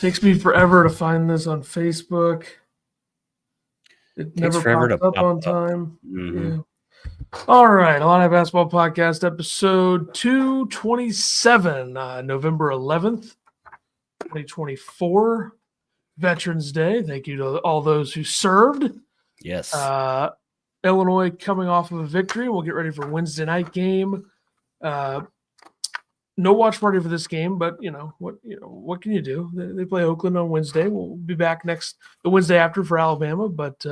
Takes me forever to find this on Facebook. It never pops up on time. Mm-hmm. Yeah. All right. Illini Basketball Podcast, episode 227, November 11th, 2024. Veterans Day. Thank you to all those who served. Yes. Illinois coming off of a victory. We'll get ready for Wednesday night game. No watch party for this game, but what can you do? They play Oakland on Wednesday. We'll be back the Wednesday after for Alabama, but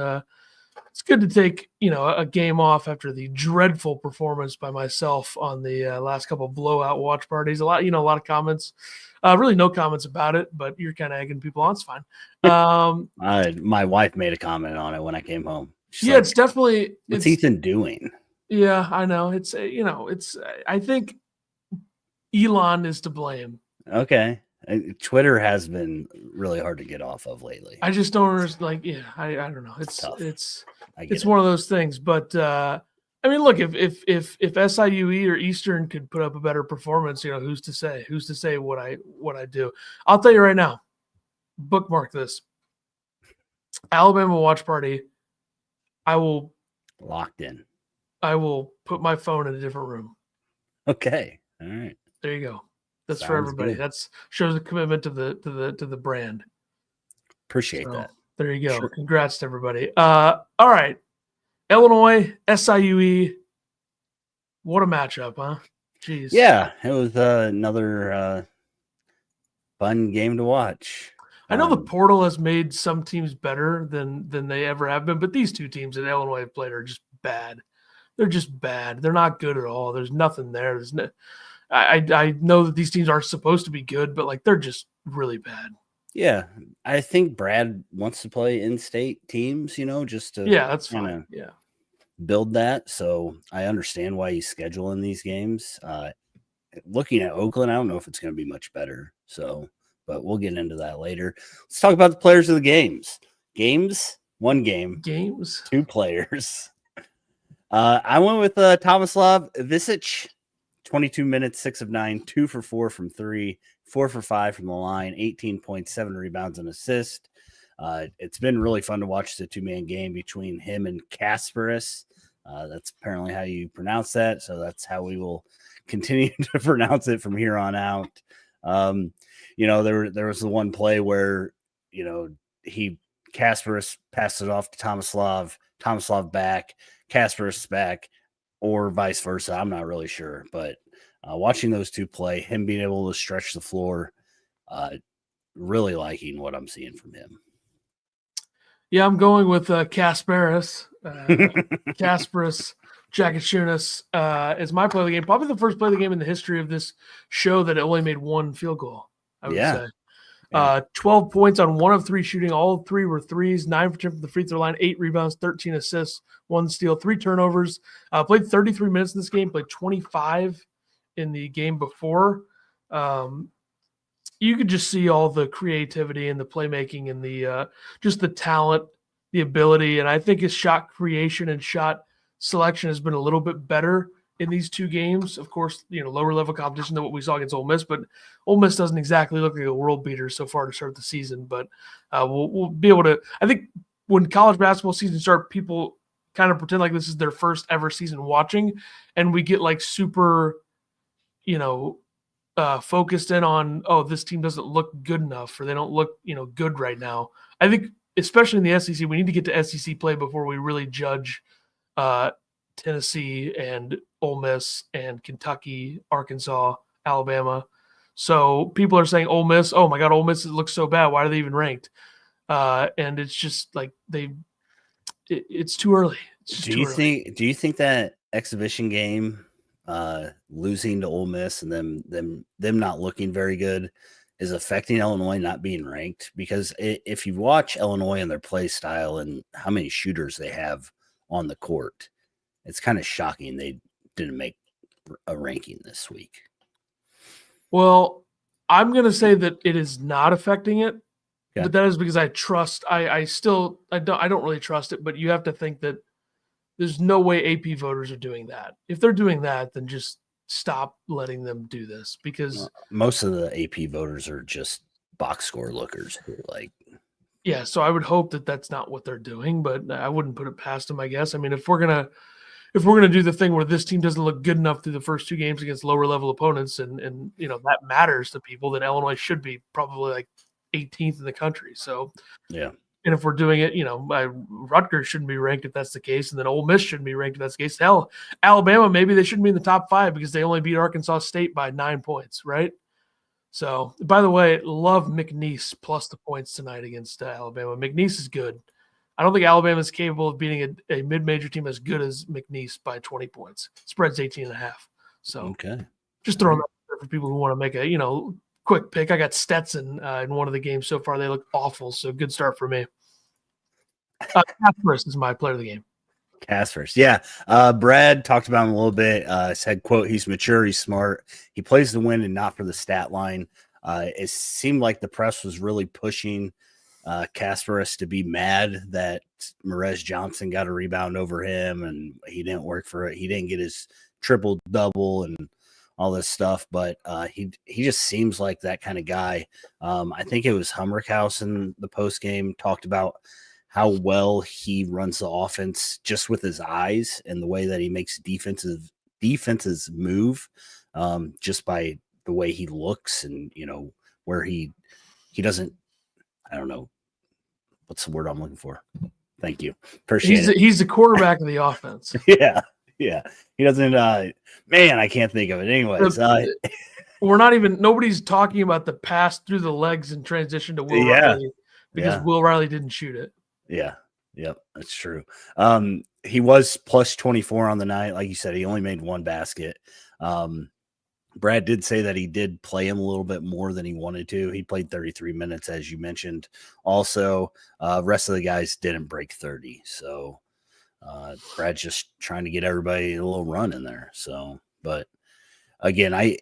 it's good to take a game off after the dreadful performance by myself on the last couple of blowout watch parties. A lot of comments. Really no comments about it, but you're kind of egging people on. It's fine. My wife made a comment on it when I came home. She's like, it's definitely. What's Ethan doing? Yeah, I know. It's I think Elon is to blame. Okay. Twitter has been really hard to get off of lately. I just don't understand. I don't know. It's one of those things. But I mean, look, if SIUE or Eastern could put up a better performance, who's to say? Who's to say what I do? I'll tell you right now. Bookmark this. Alabama watch party. I will locked in. I will put my phone in a different room. Okay. All right. There you go. That's for everybody. Good. That's shows a commitment to the brand. Appreciate that. There you go. Sure. Congrats to everybody. All right. Illinois, SIUE. What a matchup, huh? Jeez. Yeah, it was another fun game to watch. I know the portal has made some teams better than they ever have been, but these two teams that Illinois have played are just bad. They're just bad. They're not good at all. There's nothing there. There's no. I know that these teams aren't supposed to be good, but they're just really bad. Yeah, I think Brad wants to play in-state teams, just to that's fine. Yeah, build that. So I understand why he's scheduling these games. Looking at Oakland, I don't know if it's going to be much better. So, but we'll get into that later. Let's talk about the players of the games. One game. Games. Two players. I went with Tomislav Visic. 22 minutes, 6 of 9, 2 for 4 from 3, 4 for 5 from the line, 18.7 rebounds and assist. It's been really fun to watch the two-man game between him and Kasparis. That's apparently how you pronounce that, so that's how we will continue to pronounce it from here on out. There was the one play where, Kasparis passed it off to Tomislav back, Kasparis back, or vice versa. I'm not really sure, but watching those two play, him being able to stretch the floor, really liking what I'm seeing from him. Yeah, I'm going with Kasparis. Kasparis Jakachunas is my play of the game. Probably the first play of the game in the history of this show that it only made one field goal, I would say. 12 points on 1 of 3 shooting. All 3 were threes, 9 for 10 from the free throw line, 8 rebounds, 13 assists, 1 steal, 3 turnovers. Played 33 minutes in this game, played 25 in the game before. You could just see all the creativity and the playmaking and the just the talent, the ability. And I think his shot creation and shot selection has been a little bit better in these two games. Of course, lower level competition than what we saw against Ole Miss, but Ole Miss doesn't exactly look like a world beater so far to start the season. But we'll be able to. I think when college basketball season starts, people kind of pretend like this is their first ever season watching, and we get super, focused in on, this team doesn't look good enough or they don't look, good right now. I think especially in the SEC, we need to get to SEC play before we really judge Tennessee and Ole Miss and Kentucky, Arkansas, Alabama. So people are saying Ole Miss, oh my God, Ole Miss looks so bad. Why are they even ranked? And it's just it's too early. Do you think that exhibition game, losing to Ole Miss and them not looking very good, is affecting Illinois not being ranked? Because if you watch Illinois and their play style and how many shooters they have on the court, it's kind of shocking they didn't make a ranking this week. Well, I'm going to say that it is not affecting it, but that is because I don't really trust it, but you have to think that there's no way AP voters are doing that. If they're doing that, then just stop letting them do this, because most of the AP voters are just box score lookers. Like, yeah, so I would hope that that's not what they're doing, but I wouldn't put it past them, I guess. I mean, if we're gonna do the thing where this team doesn't look good enough through the first 2 games against lower level opponents, and that matters to people, then Illinois should be probably like 18th in the country. So yeah. And if we're doing it, Rutgers shouldn't be ranked if that's the case, and then Ole Miss shouldn't be ranked if that's the case. Hell, Alabama, maybe they shouldn't be in the top 5 because they only beat Arkansas State by 9 points, right? So, by the way, love McNeese plus the points tonight against Alabama. McNeese is good. I don't think Alabama is capable of beating a mid-major team as good as McNeese by 20 points. Spread's 18.5. So, Okay. just throwing that out there for people who want to make a quick pick. I got Stetson in one of the games so far. They look awful, so good start for me. Casperus is my player of the game. Casperus, yeah. Brad talked about him a little bit. Said, quote, he's mature, he's smart. He plays to win and not for the stat line. It seemed like the press was really pushing Casperus to be mad that Merez Johnson got a rebound over him and he didn't work for it. He didn't get his triple-double and all this stuff, but he just seems like that kind of guy. I think it was Humrickhouse in the post game talked about how well he runs the offense just with his eyes and the way that he makes defenses move, just by the way he looks and where he doesn't. I don't know what's the word I'm looking for. Thank you. Appreciate it. He's the quarterback of the offense. Yeah. He doesn't. Man, I can't think of it. Anyways, nobody's talking about the pass through the legs and transition to Will Riley because Will Riley didn't shoot it. Yeah. Yep. That's true. He was plus 24 on the night. Like you said, he only made 1 basket. Brad did say that he did play him a little bit more than he wanted to. He played 33 minutes, as you mentioned. Also, rest of the guys didn't break 30. So Brad's just trying to get everybody a little run in there. So, but again,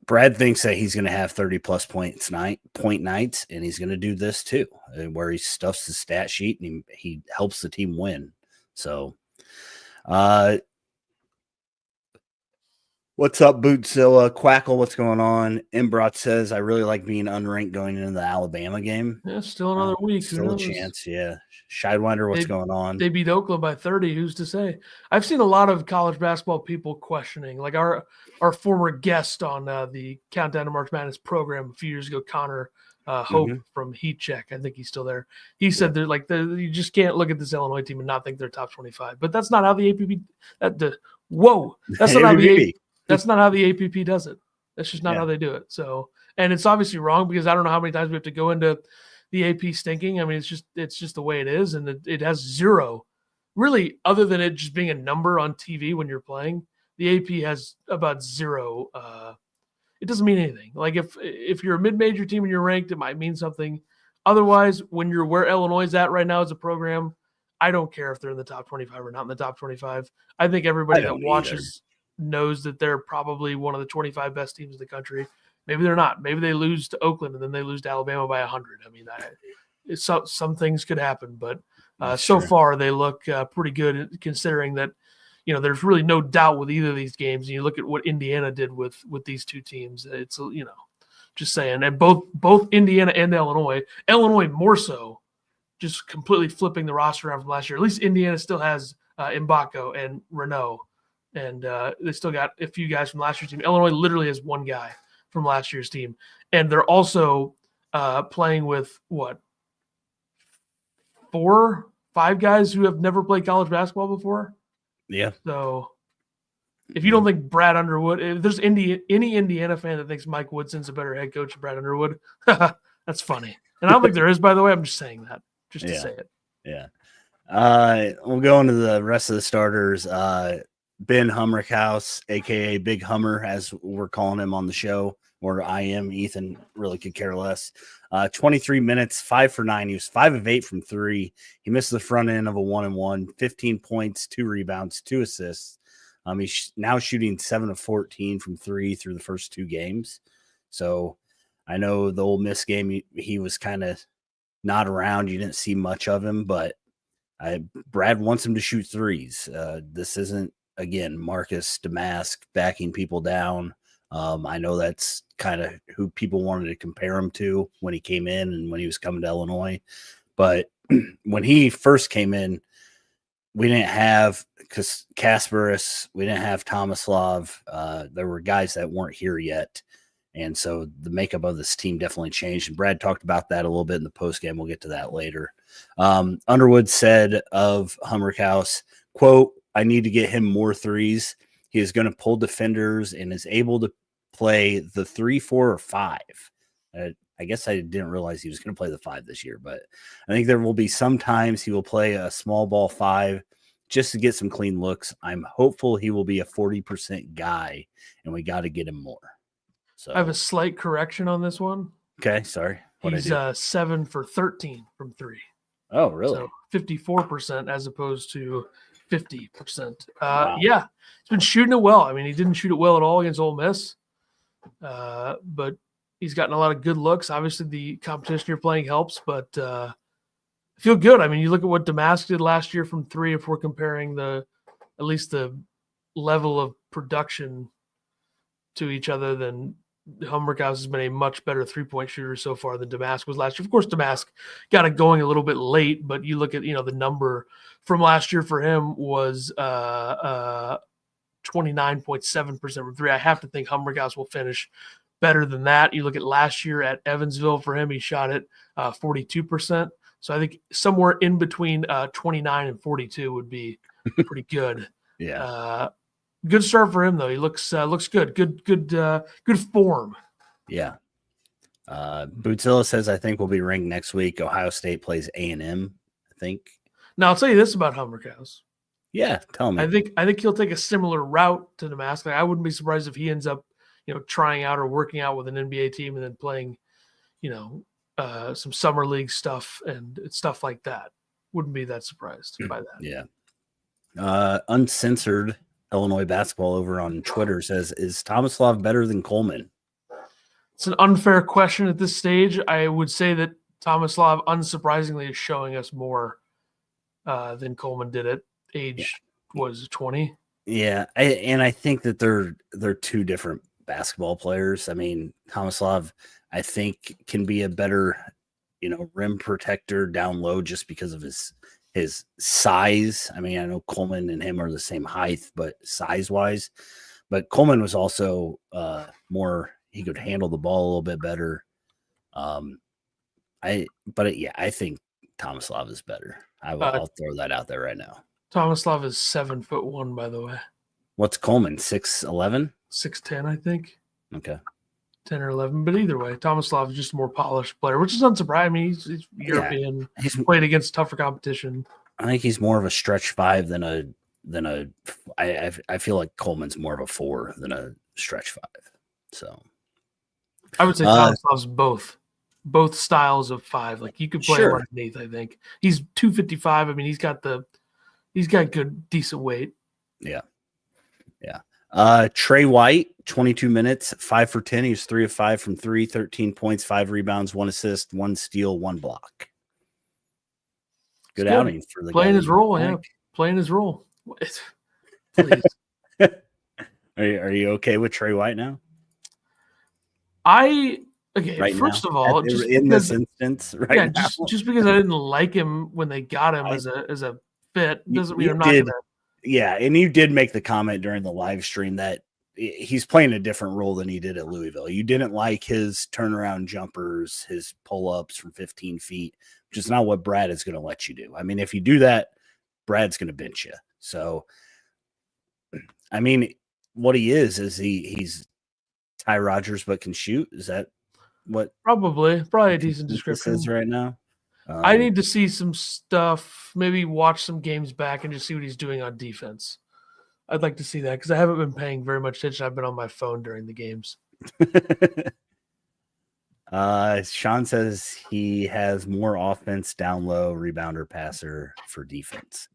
Brad thinks that he's going to have 30-plus point nights, and he's going to do this too, where he stuffs the stat sheet and he helps the team win. So, what's up, Bootzilla? Quackle, what's going on? Imbrot says, I really like being unranked going into the Alabama game. Yeah, still another week. Still a chance, yeah. Shidewinder, what's going on? They beat Oakland by 30. Who's to say? I've seen a lot of college basketball people questioning, like our former guest on the Countdown to March Madness program a few years ago, Connor Hope from Heat Check. I think he's still there. He said you just can't look at this Illinois team and not think they're top 25. But that's not how the APP. That's not how the That's not how the APP does it. That's just not how they do it. So, and it's obviously wrong because I don't know how many times we have to go into the AP stinking. I mean, it's just the way it is, and it has zero, really, other than it just being a number on TV when you're playing. The AP has about zero. It doesn't mean anything. Like if you're a mid-major team and you're ranked, it might mean something. Otherwise, when you're where Illinois is at right now as a program, I don't care if they're in the top 25 or not in the top 25. I think everybody that watches knows that they're probably one of the 25 best teams in the country. Maybe they're not. Maybe they lose to Oakland and then they lose to Alabama by 100. I mean, some things could happen, but so far they look pretty good considering that, there's really no doubt with either of these games. And you look at what Indiana did with these two teams. It's, just saying. And both Indiana and Illinois more so, just completely flipping the roster around from last year. At least Indiana still has Mbako and Renault. And they still got a few guys from last year's team. Illinois literally has 1 guy from last year's team. And they're also playing with, 4, 5 guys who have never played college basketball before? Yeah. So if you don't think Brad Underwood – if there's any Indiana fan that thinks Mike Woodson's a better head coach than Brad Underwood, that's funny. And I don't think there is, by the way. I'm just saying that just to say it. Yeah. We'll go into the rest of the starters. Ben Humrickhouse, a.k.a. Big Hummer, as we're calling him on the show, or I am. Ethan really could care less. 23 minutes, 5 for 9. He was 5 of 8 from 3. He missed the front end of a 1-and-1, 15 points, 2 rebounds, 2 assists. He's now shooting 7 of 14 from 3 through the first 2 games. So I know the Ole Miss game, he was kind of not around. You didn't see much of him, but Brad wants him to shoot threes. This isn't, again, Marcus Damask backing people down I know that's kind of who people wanted to compare him to when he came in and when he was coming to Illinois. But when he first came in, we didn't have Kasparis, we didn't have Tomislav. There were guys that weren't here yet. And so the makeup of this team definitely changed. And Brad talked about that a little bit in the postgame. We'll get to that later. Underwood said of Hummerkaus, quote, "I need to get him more threes. He is going to pull defenders and is able to play the 3, 4, or 5. I guess I didn't realize he was going to play the 5 this year, but I think there will be some times he will play a small ball 5 just to get some clean looks. I'm hopeful he will be a 40% guy, and we got to get him more." So I have a slight correction on this one. okay, sorry. He's 7 for 13 from 3. Oh, really? So 54% as opposed to 50%. Wow. Yeah, he's been shooting it well. I mean, he didn't shoot it well at all against Ole Miss, but he's gotten a lot of good looks. Obviously, the competition you're playing helps, but I feel good. I mean, you look at what Damask did last year from 3, if we're comparing at least the level of production to each other, then Hummerkaus has been a much better three-point shooter so far than Damask was last year. Of course, Damask got it going a little bit late, but you look at, the number from last year for him was 29.7% from 3. I have to think Hummerkaus will finish better than that. You look at last year at Evansville for him, he shot it 42%. So I think somewhere in between 29 and 42 would be pretty good. Yeah. Good start for him though. He looks good. Good form. Yeah. Bootzilla says, I think we'll be ranked next week. Ohio State plays A&M, I think. Now I'll tell you this about Hummerkaus. Yeah, tell me. I think he'll take a similar route to Damask. I wouldn't be surprised if he ends up, trying out or working out with an NBA team and then playing, some summer league stuff and stuff like that. Wouldn't be that surprised by that. Yeah. Uncensored Illinois basketball over on Twitter says, is Tomislav better than Coleman? It's an unfair question at this stage. I would say that Tomislav, unsurprisingly, is showing us more than Coleman did at age, was 20? Yeah, I think that they're two different basketball players. I mean, Tomislav, I think, can be a better, rim protector down low just because of his size. I mean, I know Coleman and him are the same height, but size-wise. But Coleman was also more – he could handle the ball a little bit better. I think Tomislav is better. I'll throw that out there right now. Tomislav is 7'1", by the way. What's Coleman, 6'11"? 6'10", I think. Okay. 10 or 11, but either way, Tomislav is just a more polished player, which is unsurprising. I mean, he's European. He's played against tougher competition. I think he's more of a stretch 5 than a. I feel like Coleman's more of a 4 than a stretch 5. So I would say Tomislav's both styles of 5. Like you could play him underneath. I think he's 255. I mean, he's got good decent weight. Yeah. Trey White, 22 minutes, 5 for 10. He was 3 of 5 from 3, 13 points, 5 rebounds, 1 assist, 1 steal, 1 block. Good outing for the playing his role. Yeah, playing his role. Please. Are you okay with Trey White now? First of all, just in this instance, right? Yeah, just because I didn't like him when they got him as a fit doesn't mean I'm not gonna. Yeah, and you did make the comment during the live stream that he's playing a different role than he did at Louisville. You didn't like his turnaround jumpers, his pull-ups from 15 feet, which is not what Brad is going to let you do. I mean, if you do that, Brad's going to bench you. So, I mean, what he is he's Ty Rodgers but can shoot. Is that what? Probably a decent description. Is right now. I need to see some stuff, maybe watch some games back and just see what he's doing on defense. I'd like to see that because I haven't been paying very much attention. I've been on my phone during the games. Sean says he has more offense, down low, rebounder, passer for defense.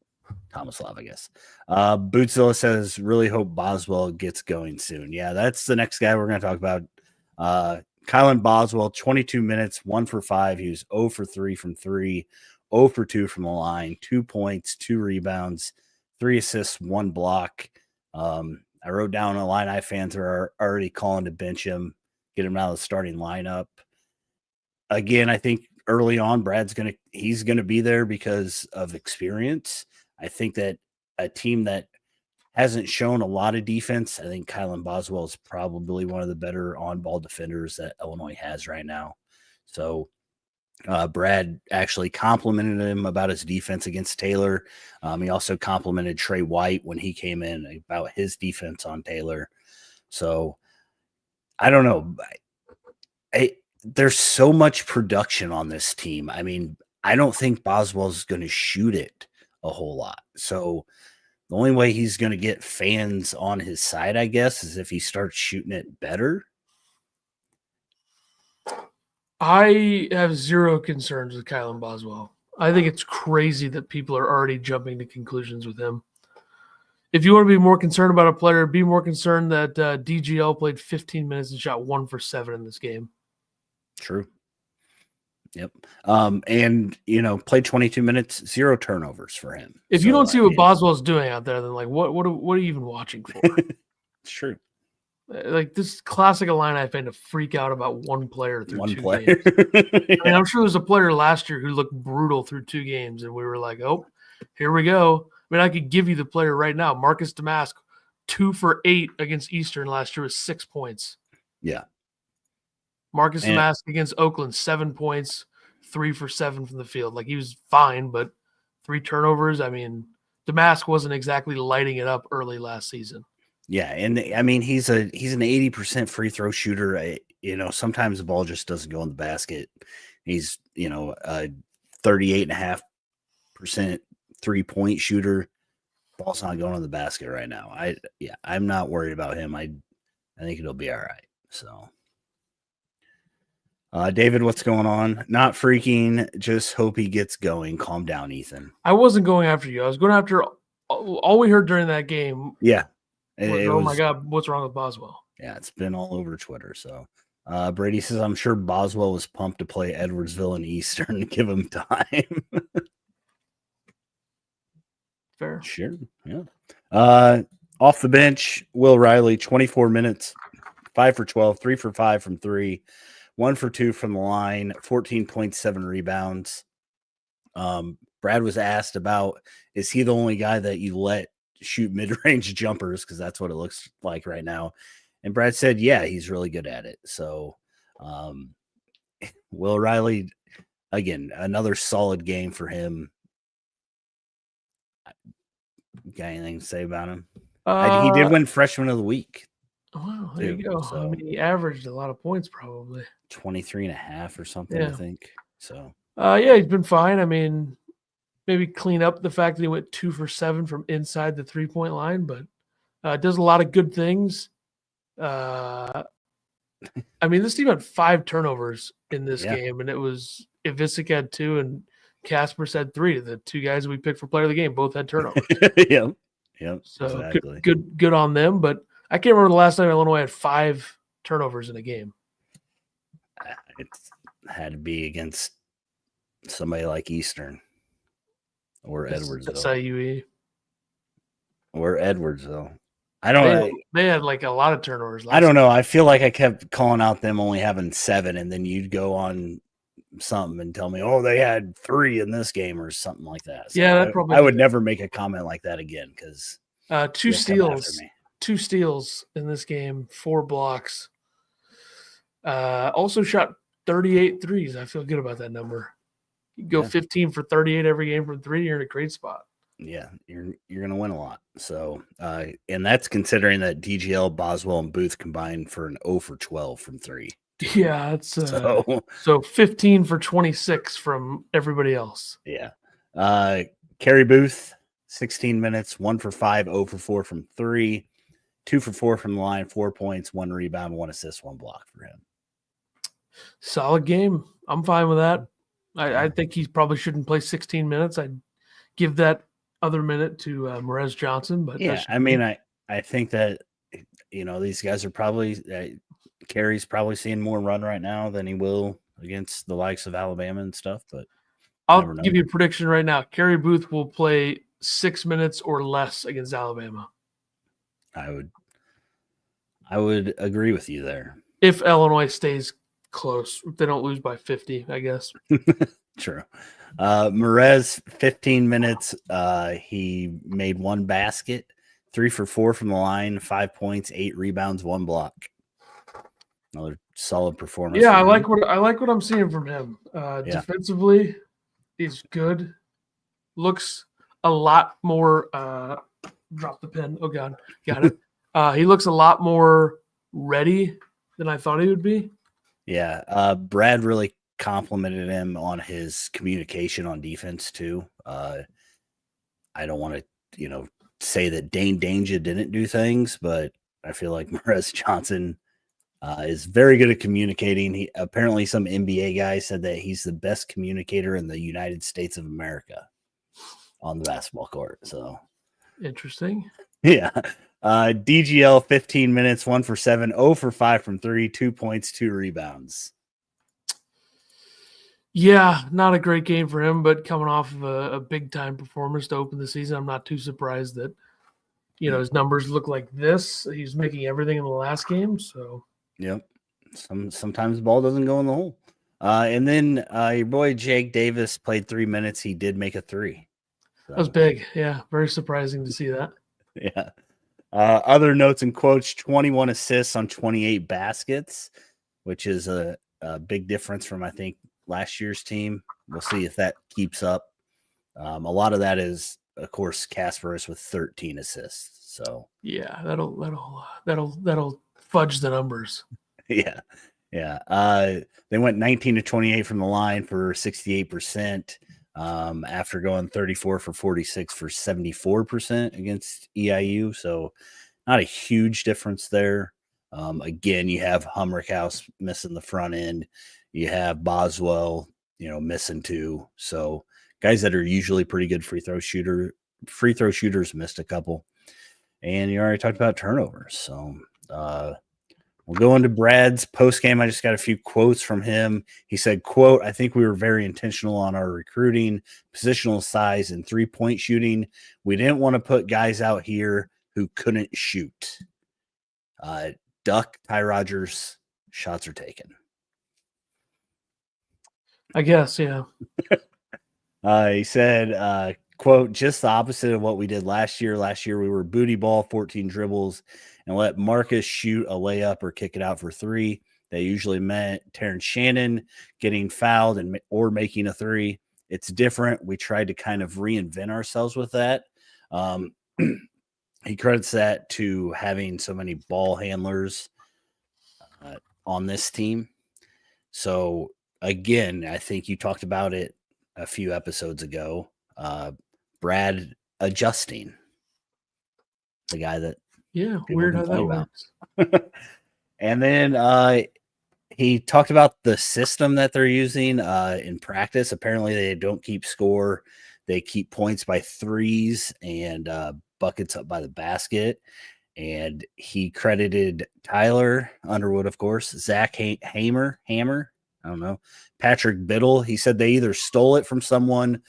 Tomislav, I guess. Bootzilla says, really hope Boswell gets going soon. Yeah, that's the next guy we're going to talk about. Kylan Boswell, 22 minutes, 1 for 5. He was 0 for 3 from 3, 0 for 2 from the line, 2 points, 2 rebounds, 3 assists, 1 block. I I wrote down Illini fans are already calling to bench him, get him out of the starting lineup. Again, I think early on, he's gonna be there because of experience. I think that a team that hasn't shown a lot of defense, I think Kylan Boswell is probably one of the better on-ball defenders that Illinois has right now. So Brad actually complimented him about his defense against Taylor. He also complimented Trey White when he came in about his defense on Taylor. So I don't know. There's so much production on this team. I mean, I don't think Boswell's going to shoot it a whole lot. So the only way he's going to get fans on his side, I guess, is if he starts shooting it better. I have zero concerns with Kylan Boswell. I think it's crazy that people are already jumping to conclusions with him. If you want to be more concerned about a player, be more concerned that DGL played 15 minutes and shot 1 for 7 in this game. True. Yep. And played 22 minutes, 0 turnovers for him. If you don't see what Boswell's doing out there, then like what are you even watching for? It's true. Like this classic Illini fan to freak out about one player through one 2 player. games. I mean, I'm sure there's a player last year who looked brutal through 2 games, and we were like, oh, here we go. I mean, I could give you the player right now. Marcus Damask, 2 for 8 against Eastern last year with 6 points. Yeah. Marcus Damask against Oakland, 7 points, 3 for 7 from the field. Like, he was fine, but 3 turnovers. I mean, Damask wasn't exactly lighting it up early last season. Yeah, and I mean he's an 80% free throw shooter. Sometimes the ball just doesn't go in the basket. He's 38.5% 3-point shooter. Ball's not going in the basket right now. I'm not worried about him. I think it'll be all right. So David, what's going on? Not freaking, just hope he gets going. Calm down, Ethan. I wasn't going after you. I was going after all we heard during that game. Yeah. Oh my God, what's wrong with Boswell? Yeah, it's been all over Twitter. So Brady says, I'm sure Boswell was pumped to play Edwardsville and Eastern to give him time. Fair. Sure. Yeah. Off the bench, Will Riley, 24 minutes, 5 for 12, 3 for 5 from 3, 1 for 2 from the line, 14.7 rebounds. Brad was asked about, is he the only guy that you let shoot mid-range jumpers, because that's what it looks like right now, and Brad said yeah, he's really good at it. So Will Riley, again, another solid game for him. Got anything to say about him? He did win freshman of the week. Wow, there you go. So, I mean, he averaged a lot of points, probably 23.5 or something. I think so. Yeah, he's been fine. I mean, maybe clean up the fact that he went 2 for 7 from inside the 3-point line, but does a lot of good things. I mean, this team had 5 turnovers in this game, and it was Ivisic had 2 and Casper had 3. The 2 guys we picked for player of the game both had turnovers. Yep. So exactly. good on them. But I can't remember the last time Illinois had 5 turnovers in a game. It had to be against somebody like Eastern. Or Edwardsville. SIUE. Or Edwardsville. I don't know. They had like a lot of turnovers. I don't know. I feel like I kept calling out them only having 7, and then you'd go on something and tell me, oh, they had 3 in this game or something like that. So yeah, I would never make a comment like that again, because 2 steals. 2 steals in this game, 4 blocks. Also shot 38 threes. I feel good about that number. You go 15 for 38 every game from 3, you're in a great spot. Yeah, you're going to win a lot. So, and that's considering that DGL, Boswell, and Booth combined for an 0 for 12 from 3. Yeah, it's so 15 for 26 from everybody else. Yeah. Kerry Booth, 16 minutes, 1 for 5, 0 for 4 from 3, 2 for 4 from the line, 4 points, 1 rebound, 1 assist, 1 block for him. Solid game. I'm fine with that. I think he probably shouldn't play 16 minutes. I'd give that other minute to Merez Johnson. But yeah, I mean, I think that, these guys are probably Kerry's probably seeing more run right now than he will against the likes of Alabama and stuff. But I'll give you a prediction right now. Kerry Booth will play 6 minutes or less against Alabama. I would I would agree with you there. If Illinois stays close, if they don't lose by 50, I guess. True. Merez, 15 minutes. He made 1 basket, 3 for 4 from the line, 5 points, 8 rebounds, 1 block. Another solid performance. Yeah, I like what I'm seeing from him. Yeah. Defensively, he's good. Looks a lot more drop the pen. Oh god, got it. He looks a lot more ready than I thought he would be. Yeah. Brad really complimented him on his communication on defense too. I don't want to, say that Dane Danger didn't do things, but I feel like Merez Johnson is very good at communicating. He apparently some NBA guy said that he's the best communicator in the United States of America on the basketball court. So interesting. Yeah. DGL 15 minutes, 1 for 7, 0 for 5 from 3, 2 points, 2 rebounds. Yeah, not a great game for him, but coming off of a big time performance to open the season, I'm not too surprised that his numbers look like this. He's making everything in the last game, so yep. Sometimes the ball doesn't go in the hole. And then your boy Jake Davis played 3 minutes. He did make a 3. So. That was big. Yeah, very surprising to see that. Yeah. Other notes and quotes: 21 assists on 28 baskets, which is a big difference from I think last year's team. We'll see if that keeps up. A lot of that is, of course, Kasparis with 13 assists. So yeah, that'll fudge the numbers. Yeah. They went 19 to 28 from the line for 68%. After going 34 for 46 for 74% against EIU. So not a huge difference there. Again, you have Humrickhouse missing the front end. You have Boswell, missing 2. So guys that are usually pretty good free throw shooters missed a couple. And you already talked about turnovers. So we'll go into Brad's post game. I just got a few quotes from him. He said, quote, "I think we were very intentional on our recruiting, positional size, and 3-point shooting. We didn't want to put guys out here who couldn't shoot. Duck, Ty Rogers, shots are taken." I guess, yeah. He said, quote, "Just the opposite of what we did last year. Last year we were booty ball, 14 dribbles, and let Marcus shoot a layup or kick it out for 3. That usually meant Terrence Shannon getting fouled or making a 3. It's different. We tried to kind of reinvent ourselves with that." He credits that to having so many ball handlers on this team. So again, I think you talked about it a few episodes ago. Brad adjusting, the guy that weird how that works. And then he talked about the system that they're using in practice. Apparently they don't keep score. They keep points by 3s and buckets up by the basket. And he credited Tyler Underwood, of course, Zach Hammer, I don't know, Patrick Biddle. He said they either stole it from someone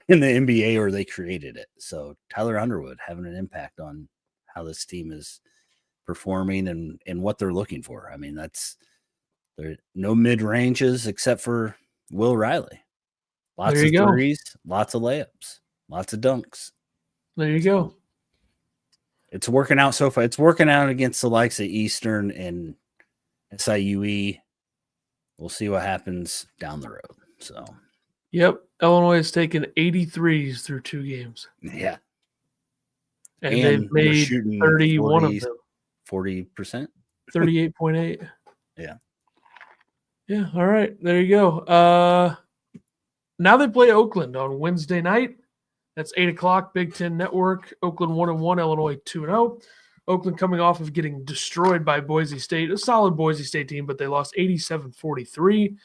in the NBA or they created it. So Tyler Underwood having an impact on how this team is performing and what they're looking for. I mean, there no mid ranges except for Will Riley. Lots of threes, lots of layups, lots of dunks. There you go. It's working out so far. It's working out against the likes of Eastern and SIUE. We'll see what happens down the road. So, yep, Illinois has taken 83s through 2 games. Yeah. And they've made 31 of them. 40%. 38.8. Yeah. Yeah. All right. There you go. Now they play Oakland on Wednesday night. That's 8:00, Big Ten Network. Oakland 1-1, Illinois 2-0. Oakland coming off of getting destroyed by Boise State, a solid Boise State team, but they lost 87-43.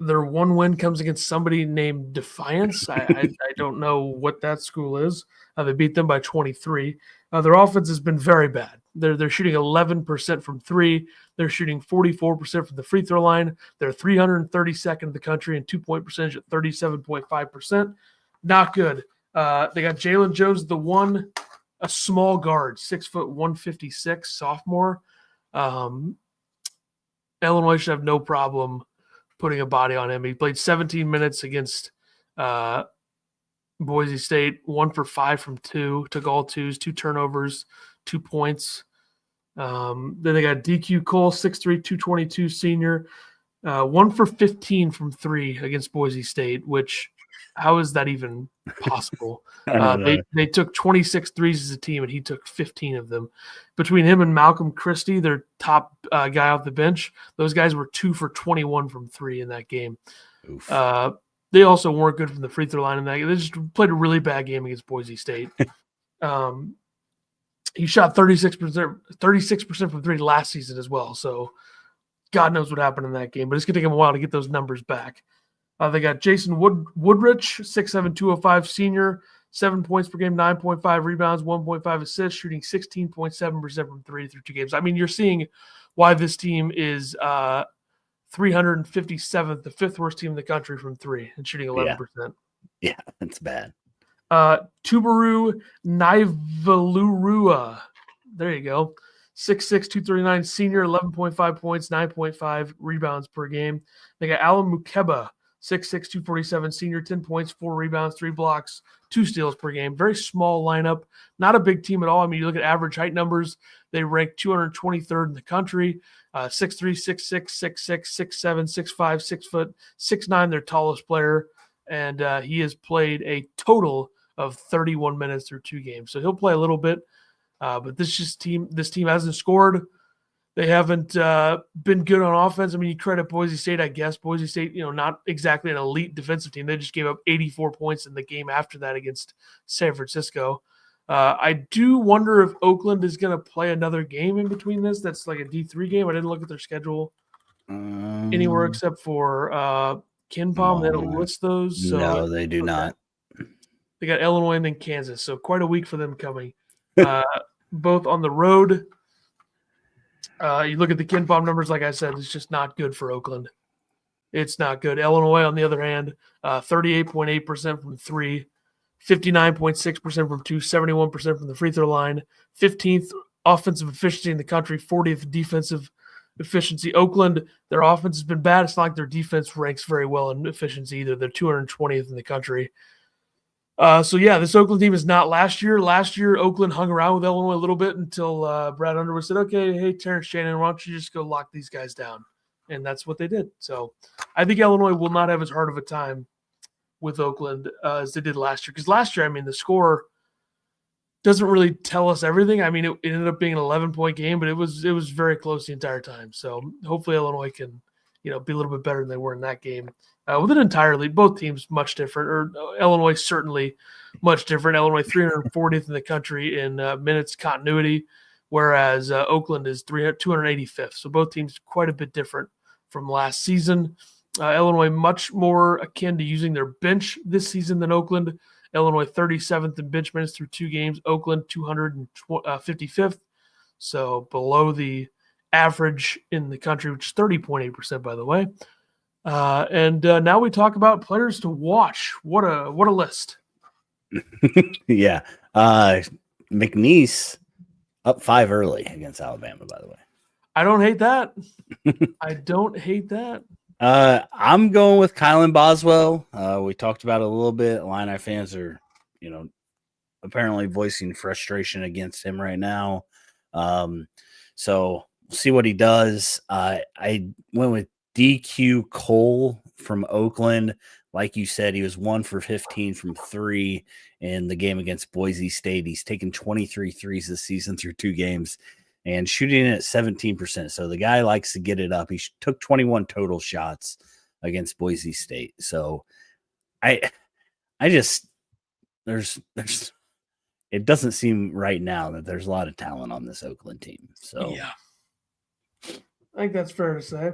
Their one win comes against somebody named Defiance. I don't know what that school is. They beat them by 23. Their offense has been very bad. They're shooting 11% from 3. They're shooting 44% from the free throw line. They're 332nd in the country and 2-point percentage at 37.5%. Not good. They got Jalen Jones, the 1. a small guard, 6', 156, sophomore. Illinois should have no problem putting a body on him. He played 17 minutes against Boise State, 1 for 5 from 2, took all twos, 2 turnovers, 2 points. Then they got DQ Cole, 6'3", 222 senior, 1 for 15 from 3 against Boise State, which how is that even possible? They took 26 threes as a team, and he took 15 of them. Between him and Malcolm Christie, their top guy off the bench, those guys were 2 for 21 from 3 in that game. They also weren't good from the free throw line in that game. They just played a really bad game against Boise State. He shot 36% from 3 last season as well. So God knows what happened in that game, but it's going to take him a while to get those numbers back. They got Jason Woodrich, 6'7", 205 senior, 7 points per game, 9.5 rebounds, 1.5 assists, shooting 16.7% from 3 through 2 games. I mean, you're seeing why this team is 357th, the 5th worst team in the country from 3 and shooting 11%. Yeah, that's bad. Tubaru Naivalurua. There you go. 6'6", 239 senior, 11.5 points, 9.5 rebounds per game. They got Alan Mukeba, 6'6", 247 senior, 10 points, 4 rebounds, 3 blocks, 2 steals per game. Very small lineup. Not a big team at all. I mean, you look at average height numbers, they rank 223rd in the country. 6'3", 6'6", 6'6", 6'7", 6'5", 6 foot, 6'9", their tallest player. And he has played a total of 31 minutes through 2 games. So he'll play a little bit. But this team hasn't scored. They haven't been good on offense. I mean, you credit Boise State, I guess. Boise State, not exactly an elite defensive team. They just gave up 84 points in the game after that against San Francisco. I do wonder if Oakland is going to play another game in between this. That's like a D3 game. I didn't look at their schedule anywhere except for KenPom. They don't list those. So no, they do not. They got Illinois and then Kansas. So quite a week for them coming. Both on the road. You look at the KenPom numbers, like I said, it's just not good for Oakland. It's not good. Illinois, on the other hand, 38.8% from 3, 59.6% from 2, 71% from the free throw line, 15th offensive efficiency in the country, 40th defensive efficiency. Oakland, their offense has been bad. It's not like their defense ranks very well in efficiency either. They're 220th in the country. This Oakland team is not last year. Last year, Oakland hung around with Illinois a little bit until Brad Underwood said, okay, hey, Terrence Shannon, why don't you just go lock these guys down? And that's what they did. So I think Illinois will not have as hard of a time with Oakland as they did last year. Because last year, I mean, the score doesn't really tell us everything. I mean, it ended up being an 11-point game, but it was very close the entire time. So hopefully Illinois can, be a little bit better than they were in that game. With it entirely, both teams much different, or Illinois certainly much different. Illinois 340th in the country in minutes continuity, whereas Oakland is 285th. So both teams quite a bit different from last season. Illinois much more akin to using their bench this season than Oakland. Illinois 37th in bench minutes through 2 games. Oakland 255th, so below the average in the country, which is 30.8%, by the way. Now we talk about players to watch. What a list. Yeah. McNeese up 5 early against Alabama, by the way. I don't hate that. I don't hate that. I'm going with Kylan Boswell. We talked about it a little bit. Illini fans are, apparently voicing frustration against him right now. So we'll see what he does. I went with DQ Cole from Oakland. Like you said, he was 1 for 15 from 3 in the game against Boise State. He's taken 23 threes this season through 2 games and shooting it at 17%. So the guy likes to get it up. He took 21 total shots against Boise State. So I just there's it doesn't seem right now that there's a lot of talent on this Oakland team. So yeah, I think that's fair to say.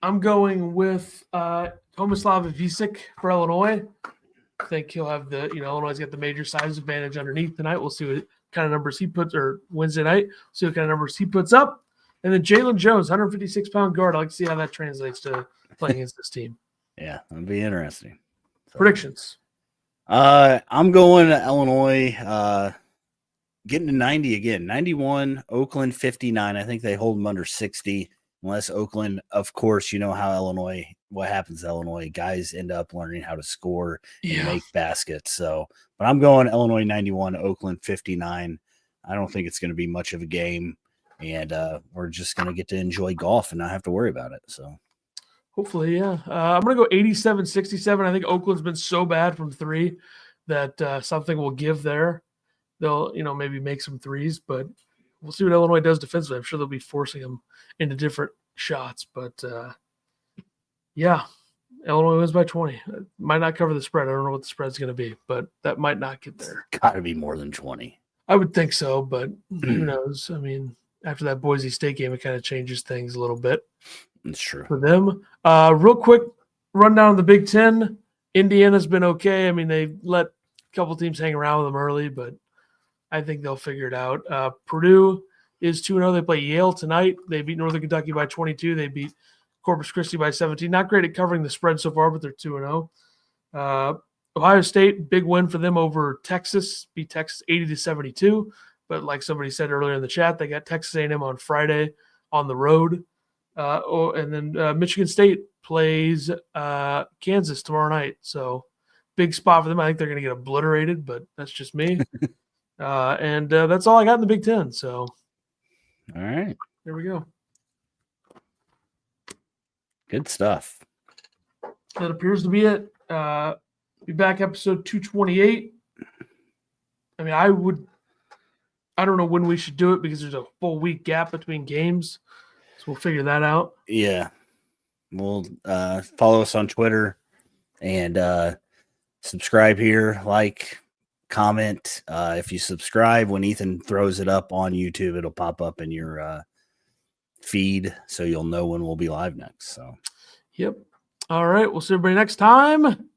I'm going with Tomislav Visic for Illinois. I think he'll have the, Illinois got the major size advantage underneath tonight. We'll see what kind of numbers he puts, or Wednesday night, see what kind of numbers he puts up. And then Jalen Jones, 156-pound guard. I'd like to see how that translates to playing against this team. Yeah, that'd be interesting. So. Predictions. I'm going to Illinois, getting to 90 again. 91, Oakland 59. I think they hold them under 60. Unless Oakland, of course, you know how Illinois, what happens to Illinois, guys end up learning how to score and make baskets. So, but I'm going Illinois 91, Oakland 59. I don't think it's going to be much of a game, and we're just going to get to enjoy golf and not have to worry about it. So, hopefully, yeah. I'm going to go 87-67. I think Oakland's been so bad from three that something will give there. They'll, maybe make some threes, but we'll see what Illinois does defensively. I'm sure they'll be forcing them into different shots, but yeah, Illinois wins by 20. Might not cover the spread. I don't know what the spread's going to be, but that might not get there. Got to be more than 20. I would think so, but who knows? I mean, after that Boise State game, it kind of changes things a little bit. That's true. For them. Real quick rundown of the Big Ten. Indiana's been okay. I mean, they let a couple teams hang around with them early, but I think they'll figure it out. Purdue is 2-0. They play Yale tonight. They beat Northern Kentucky by 22. They beat Corpus Christi by 17. Not great at covering the spread so far, but they're 2-0. Ohio State, big win for them over Texas. Beat Texas 80-72. But like somebody said earlier in the chat, they got Texas A&M on Friday on the road. And then Michigan State plays Kansas tomorrow night. So big spot for them. I think they're going to get obliterated, but that's just me. And that's all I got in the Big Ten. So, all right, there we go. Good stuff. That appears to be it. Be back episode 228. I mean, I don't know when we should do it because there's a full week gap between games. So we'll figure that out. Yeah. We'll follow us on Twitter and subscribe here, like, comment. If you subscribe, when Ethan throws it up on YouTube, it'll pop up in your feed so you'll know when we'll be live next. So, yep. All right. We'll see everybody next time.